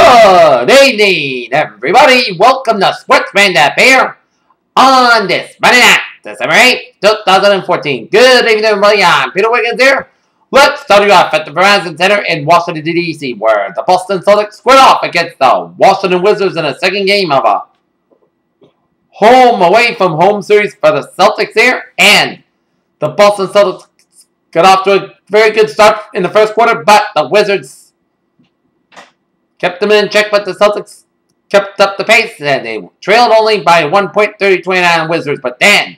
Good evening, everybody. Welcome to Sports Roundup here on this Monday night, December 8th, 2014. Good evening, everybody. I'm Peter Wiggins here. Let's start you off at the Verizon Center in Washington, D.C., where the Boston Celtics squared off against the Washington Wizards in a second game of a away-from-home series for the Celtics here. And the Boston Celtics got off to a very good start in the first quarter, but the Wizards kept them in check, but the Celtics kept up the pace, and they trailed only by 1 point, 30-29 on Wizards. But then,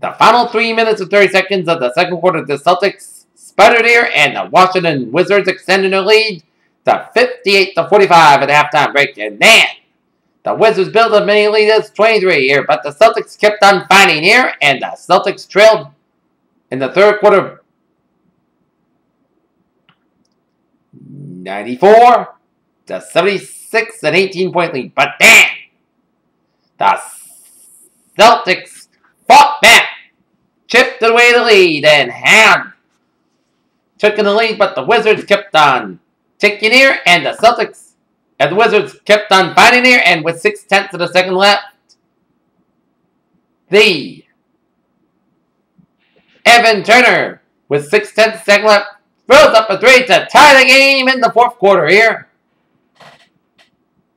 the final 3 minutes and 30 seconds of the second quarter, the Celtics sputtered here, and the Washington Wizards extended their lead to 58-45 at the halftime break. And then, the Wizards built a mini lead as 23 here, but the Celtics kept on fighting here, and the Celtics trailed in the third quarter 94 to 76, an 18-point lead. But then, the Celtics fought back, chipped away the lead, and took in the lead, but the Wizards kept on ticking here, and the Wizards kept on fighting here, and with 6/10 of the second left, the Evan Turner, with 6/10 of the second left, throws up a three to tie the game in the fourth quarter here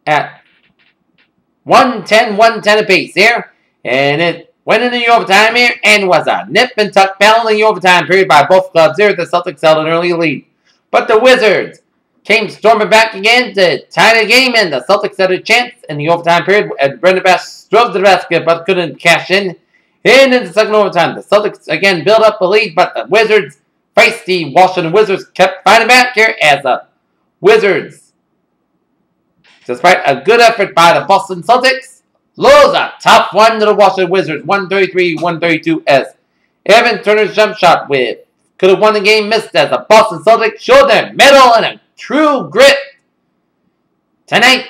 at 110 apiece here. And it went into the overtime here and was a nip and tuck battle in the overtime period by both clubs here. The Celtics held an early lead, but the Wizards came storming back again to tie the game, and the Celtics had a chance in the overtime period. And Brendan Bass drove to the basket but couldn't cash in. And in the second overtime, the Celtics again built up a lead, but the Wizards faced the Washington Wizards, kept fighting back here as the Wizards, despite a good effort by the Boston Celtics, lose a tough one to the Washington Wizards, 133-132, as Evan Turner's jump shot could have won the game, missed, as the Boston Celtics showed their mettle and a true grit tonight,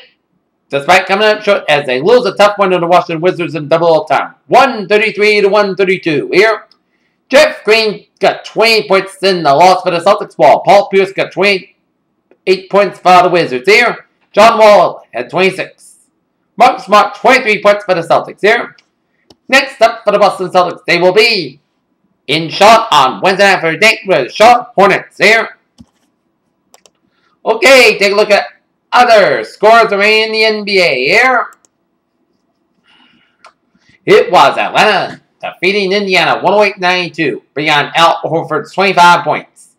despite coming up short as they lose a tough one to the Washington Wizards in double overtime, 133-132 here. Jeff Green got 20 points in the loss for the Celtics, while Paul Pierce got 28 points for the Wizards here. John Wall had 26. Mark Smart, 23 points for the Celtics here. Next up for the Boston Celtics, they will be in Charlotte on Wednesday night for a date with the Charlotte Hornets here. Okay, take a look at other scores around the NBA here. It was Atlanta defeating Indiana 108-92 beyond Al Horford's 25 points.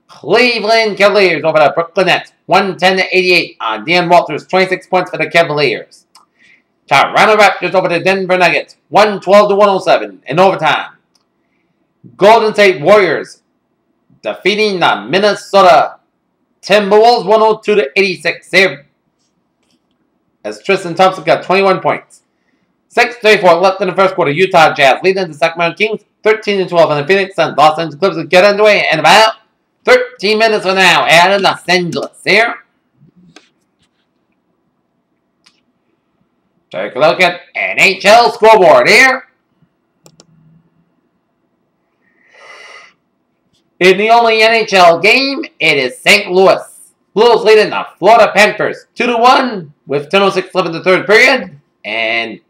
Cleveland Cavaliers over the Brooklyn Nets 110-88 on Dan Walters' 26 points for the Cavaliers. Toronto Raptors over the Denver Nuggets 112-107 in overtime. Golden State Warriors defeating the Minnesota Timberwolves 102-86 here, as Tristan Thompson got 21 points. 6:34 left in the first quarter. Utah Jazz leading the Sacramento Kings 13-12, and the Phoenix Suns Los Angeles Clippers get underway in about 13 minutes from now out in Los Angeles here. Take a look at NHL Scoreboard here. In the only NHL game, it is St. Louis. Blues leading the Florida Panthers 2-1 with 10:06 left in the third period. And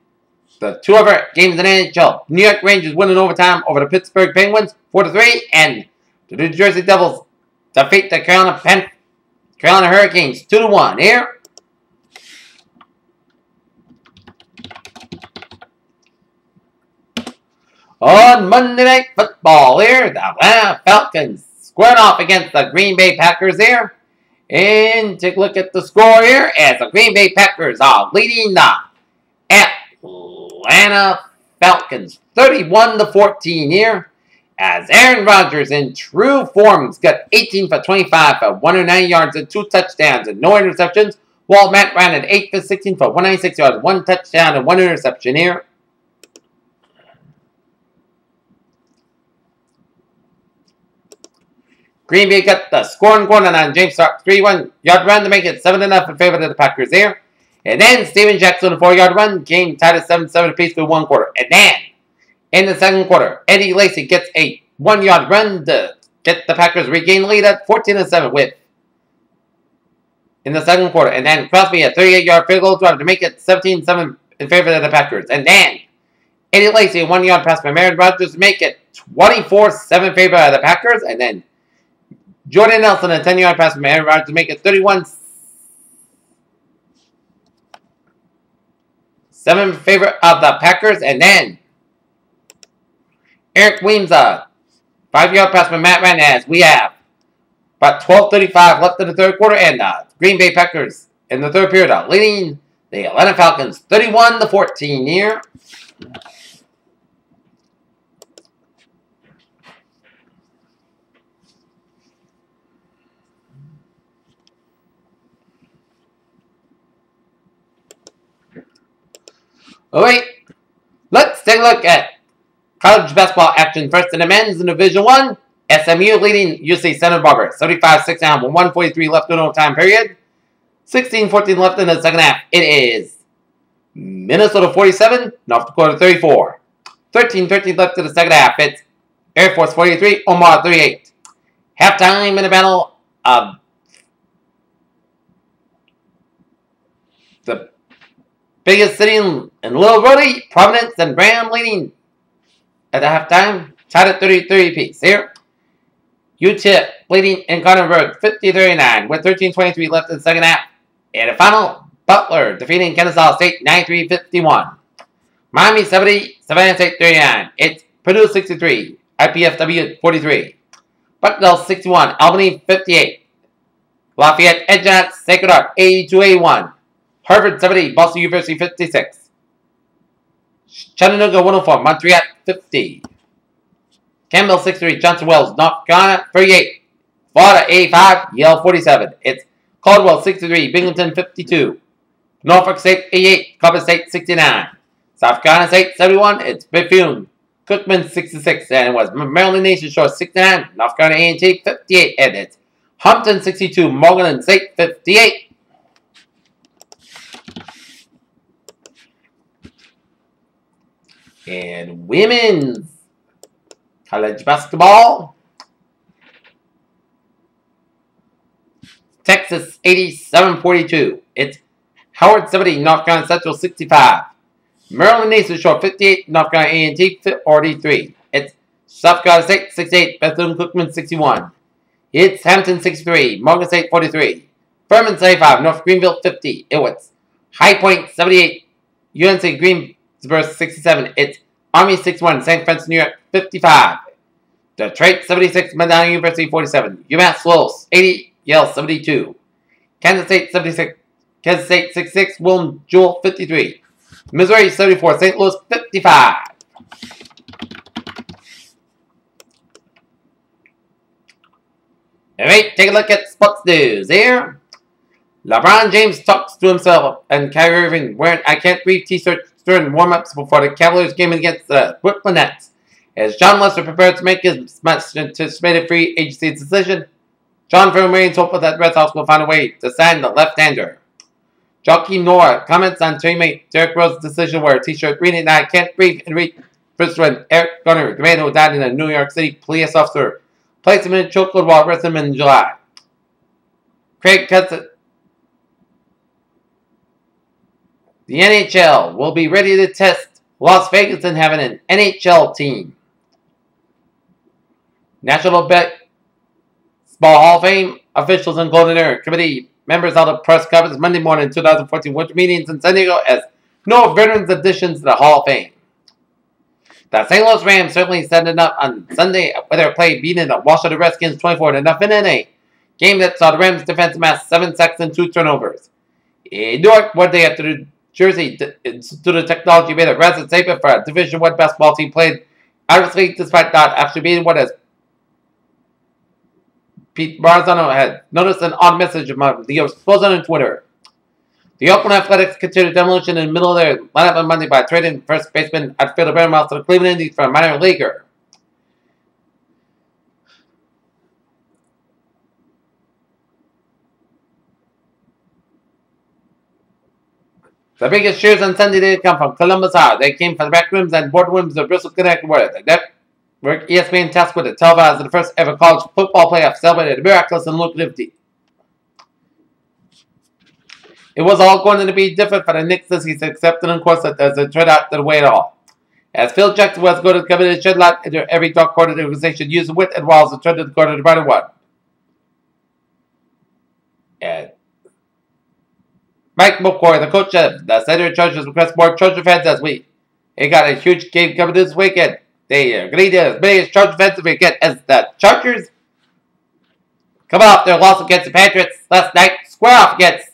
the two other games in the NHL, New York Rangers winning overtime over the Pittsburgh Penguins 4-3, and the New Jersey Devils defeat the Carolina Hurricanes 2-1 here. On Monday Night Football here, the Atlanta Falcons squared off against the Green Bay Packers here. And take a look at the score here, as the Green Bay Packers are leading the Atlanta Falcons 31-14 here, as Aaron Rodgers in true form got 18 for 25 for 190 yards and 2 touchdowns and no interceptions, while Matt Ryan had 8 for 16 for 196 yards, 1 touchdown and 1 interception here. Green Bay got the scoring going on James Stark 3-1-yard run to make it 7-0 in favor of the Packers here. And then Steven Jackson, a 4-yard run, game tied at 7-7 apiece through one quarter. And then, in the second quarter, Eddie Lacy gets a 1-yard run to get the Packers regain lead at 14-7 with in the second quarter. And then Crosby a 38-yard field goal drive to make it 17-7 in favor of the Packers. And then Eddie Lacy, a 1-yard pass by Aaron Rodgers to make it 24-7 in favor of the Packers. And then Jordan Nelson, a 10-yard pass from Aaron Rodgers to make it 31-7 in favor of the Packers. And then Eric Weems, a 5-yard pass from Matt Ryan as we have about 12:35 left in the third quarter. And the Green Bay Packers in the third period are leading the Atlanta Falcons 31-14 here. Alright, let's take a look at college basketball action first in the men's in Division 1. SMU leading UC Santa Barbara 35-6 with 1:43 left in the overtime period. 16-14 left in the second half. It is Minnesota 47, North Dakota 34. 13-13 left in the second half. It's Air Force 43, Omaha 38. Halftime in the battle of the biggest city in Little Brody, Providence and Graham leading at the halftime. Tied at 33 apiece here. UTEP leading in Gothenburg 50-39 with 13:23 left in the second half. And the final, Butler defeating Kennesaw State 93-51. Miami 70, Savannah State 39. It's Purdue 63, IPFW 43. Bucknell 61, Albany 58. Lafayette Edgeot Sacred Heart 82-81. Harvard 70, Boston University 56. Chattanooga 104, Montreal 50. Campbell 63, Johnson Wells, North Carolina 38. Florida 85, Yale 47. It's Caldwell 63, Binghamton 52. Norfolk State 88, Columbus State 69. South Carolina State 71, it's Bethune. Cookman 66, and it was Maryland Nation Shore 69. North Carolina A&T 58, and it's Hampton 62, Morgan State 58. And women's college basketball. Texas 87-42. It's Howard 70, North Carolina Central 65. Maryland Nation Shore 58, North Carolina A&T 43. It's South Carolina State 68, Bethune-Cookman 61. It's Hampton 63, Morgan State 43. Furman 75, North Greenville 50. It was High Point 78, UNC Greensboro 67. It's Army 61, St. Francis, New York 55. Detroit 76, Medina University 47. UMass Lowell 80, Yale 72. Kansas State 76, Kansas State 66, William Jewell 53. Missouri 74, St. Louis 55. Alright, take a look at sports news here. LeBron James talks to himself and Kyrie Irving wearing I Can't Breathe t-shirts during warm-ups before the Cavaliers game against the Brooklyn Nets. As John Lester prepared to make his much anticipated free agency decision, John remains hopeful that Red Sox will find a way to sign the left-hander. Joaquin Noah comments on teammate Derrick Rose's decision where a t-shirt reading I Can't Breathe and read first when Eric Garner, the man who died in a New York City police officer, placed him in a chokehold while arresting him in July. Craig Cussett. The NHL will be ready to test Las Vegas and having an NHL team. National Baseball Hall of Fame officials and Golden Era Committee members held a press conference Monday morning in 2014 winter meetings in San Diego as no veterans additions to the Hall of Fame. The St. Louis Rams certainly set it up on Sunday with their play beating the Washington Redskins 24-0 in a game that saw the Rams defense amass 7 sacks and 2 turnovers. In Newark, one day after the Jersey Institute of Technology made it rather safer for a Division I basketball team played obviously despite not actually being what as Pete Marzano had noticed an odd message about the exposed on Twitter. The Oakland Athletics continued demolition in the middle of their lineup on Monday by trading first baseman outfielder Barry Miles to the Cleveland Indians for a minor leaguer. The biggest cheers on Sunday did come from Columbus Ohio. They came from the back rooms and boardrooms of Bristol, Connecticut, where the network ESPN tasked with the televised the first ever college football playoff celebrated a miraculous and lucrative it was all going to be different for the Knicks as he's accepted, of course, that it turned out the way at all. As Phil Jackson was going to come in and shed light into every dark corner the organization used with and walls and turned to the corner to the one. And Mike McCoy, the coach of the Center in Chargers, requests more Charger fans as we got a huge game coming this weekend. They agreed to as many as Charger fans as we get as the Chargers coming off their loss against the Patriots last night, square off against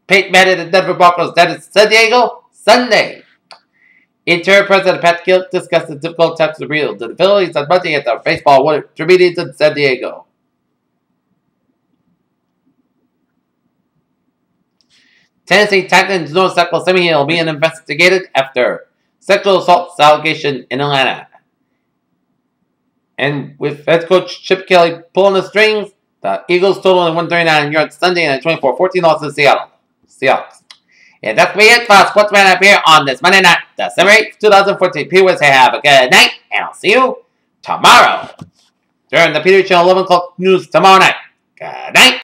Peyton Manning and the Denver Broncos. That is San Diego Sunday. Interim President Pat Gill discussed the difficult times to real to the Phillies on Monday at the baseball winter meetings in San Diego. Tennessee Titans motorcycle semi-heel being investigated after sexual assault allegation in Atlanta. And with head coach Chip Kelly pulling the strings, the Eagles totaling 139 yards Sunday and a 24-14 loss to the Seattle Seahawks. And that's me it for our Sports Man up here on this Monday night, December 8th, 2014. P.W. say have a good night, and I'll see you tomorrow during the Peter Channel 11 o'clock news tomorrow night. Good night.